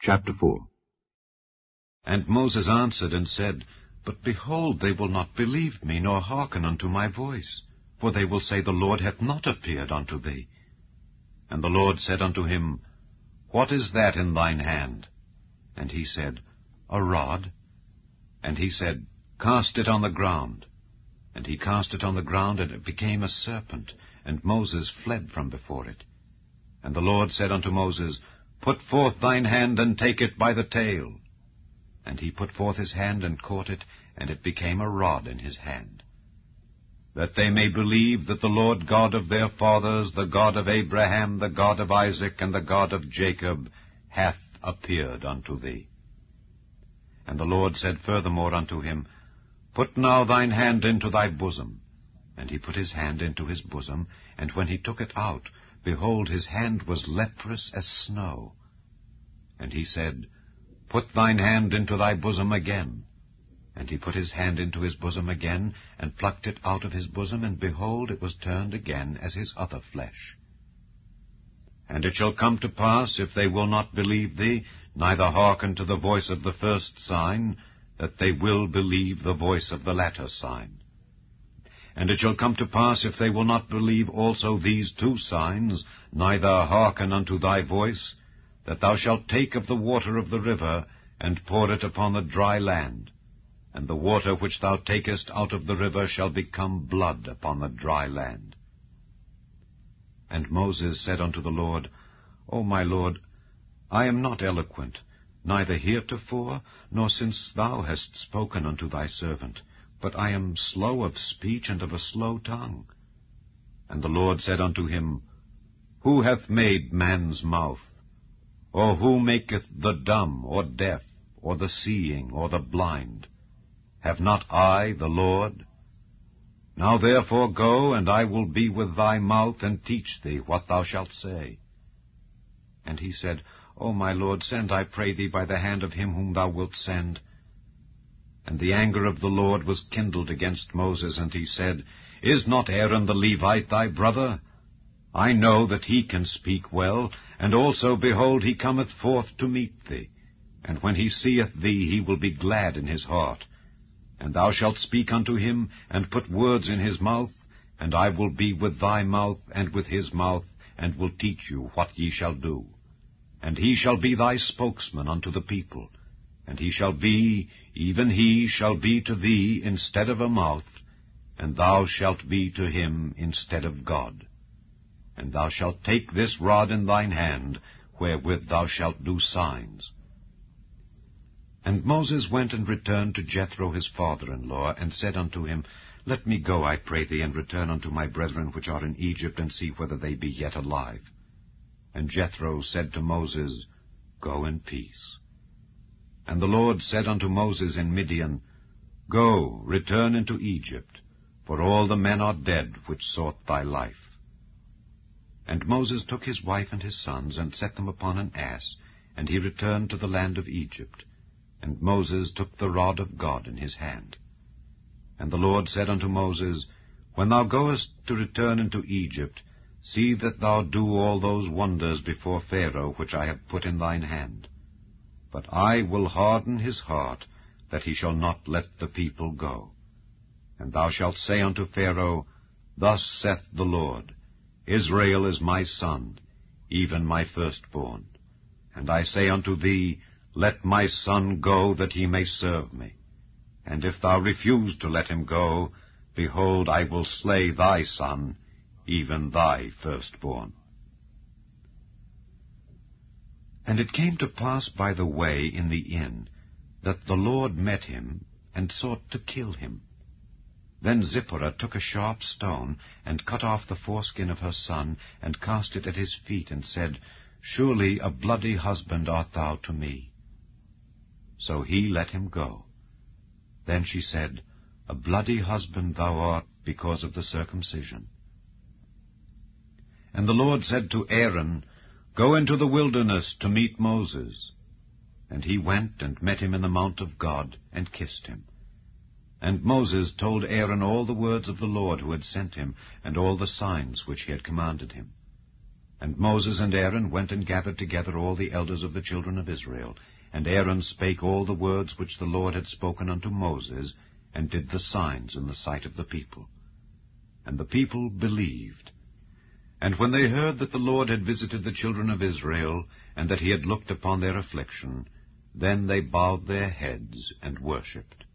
Chapter 4. And Moses answered and said, But behold, they will not believe me, nor hearken unto my voice. For they will say, The Lord hath not appeared unto thee. And the Lord said unto him, What is that in thine hand? And he said, A rod. And he said, Cast it on the ground. And he cast it on the ground, and it became a serpent, and Moses fled from before it. And the Lord said unto Moses, Put forth thine hand, and take it by the tail. And he put forth his hand, and caught it, and it became a rod in his hand. That they may believe that the Lord God of their fathers, the God of Abraham, the God of Isaac, and the God of Jacob, hath appeared unto thee. And the Lord said furthermore unto him, Put now thine hand into thy bosom. And he put his hand into his bosom, and when he took it out, behold, his hand was leprous as snow. And he said, Put thine hand into thy bosom again. And he put his hand into his bosom again, and plucked it out of his bosom, and behold, it was turned again as his other flesh. And it shall come to pass, if they will not believe thee, neither hearken to the voice of the first sign, that they will believe the voice of the latter sign. And it shall come to pass, if they will not believe also these two signs, neither hearken unto thy voice, that thou shalt take of the water of the river, and pour it upon the dry land. And the water which thou takest out of the river shall become blood upon the dry land. And Moses said unto the Lord, O my Lord, I am not eloquent, neither heretofore, nor since thou hast spoken unto thy servant, but I am slow of speech and of a slow tongue. And the Lord said unto him, Who hath made man's mouth? Or who maketh the dumb, or deaf, or the seeing, or the blind? Have not I, the Lord? Now therefore go, and I will be with thy mouth, and teach thee what thou shalt say. And he said, O my Lord, send, I pray thee, by the hand of him whom thou wilt send. And the anger of the Lord was kindled against Moses, and he said, Is not Aaron the Levite thy brother? I know that he can speak well, and also, behold, he cometh forth to meet thee. And when he seeth thee, he will be glad in his heart. And thou shalt speak unto him, and put words in his mouth, and I will be with thy mouth, and with his mouth, and will teach you what ye shall do. And he shall be thy spokesman unto the people, and he shall be, even he shall be to thee instead of a mouth, and thou shalt be to him instead of God. And thou shalt take this rod in thine hand, wherewith thou shalt do signs. And Moses went and returned to Jethro his father-in-law, and said unto him, Let me go, I pray thee, and return unto my brethren which are in Egypt, and see whether they be yet alive. And Jethro said to Moses, Go in peace. And the Lord said unto Moses in Midian, Go, return into Egypt, for all the men are dead which sought thy life. And Moses took his wife and his sons, and set them upon an ass, and he returned to the land of Egypt. And Moses took the rod of God in his hand. And the Lord said unto Moses, When thou goest to return into Egypt, see that thou do all those wonders before Pharaoh which I have put in thine hand. But I will harden his heart, that he shall not let the people go. And thou shalt say unto Pharaoh, Thus saith the Lord, Israel is my son, even my firstborn. And I say unto thee, Let my son go, that he may serve me. And if thou refuse to let him go, behold, I will slay thy son, even thy firstborn. And it came to pass by the way in the inn, that the Lord met him, and sought to kill him. Then Zipporah took a sharp stone, and cut off the foreskin of her son, and cast it at his feet, and said, Surely a bloody husband art thou to me. So he let him go. Then she said, A bloody husband thou art, because of the circumcision. And the Lord said to Aaron, Go into the wilderness to meet Moses. And he went and met him in the mount of God, and kissed him. And Moses told Aaron all the words of the Lord who had sent him, and all the signs which he had commanded him. And Moses and Aaron went and gathered together all the elders of the children of Israel. And Aaron spake all the words which the Lord had spoken unto Moses, and did the signs in the sight of the people. And the people believed. And when they heard that the Lord had visited the children of Israel, and that he had looked upon their affliction, then they bowed their heads and worshipped.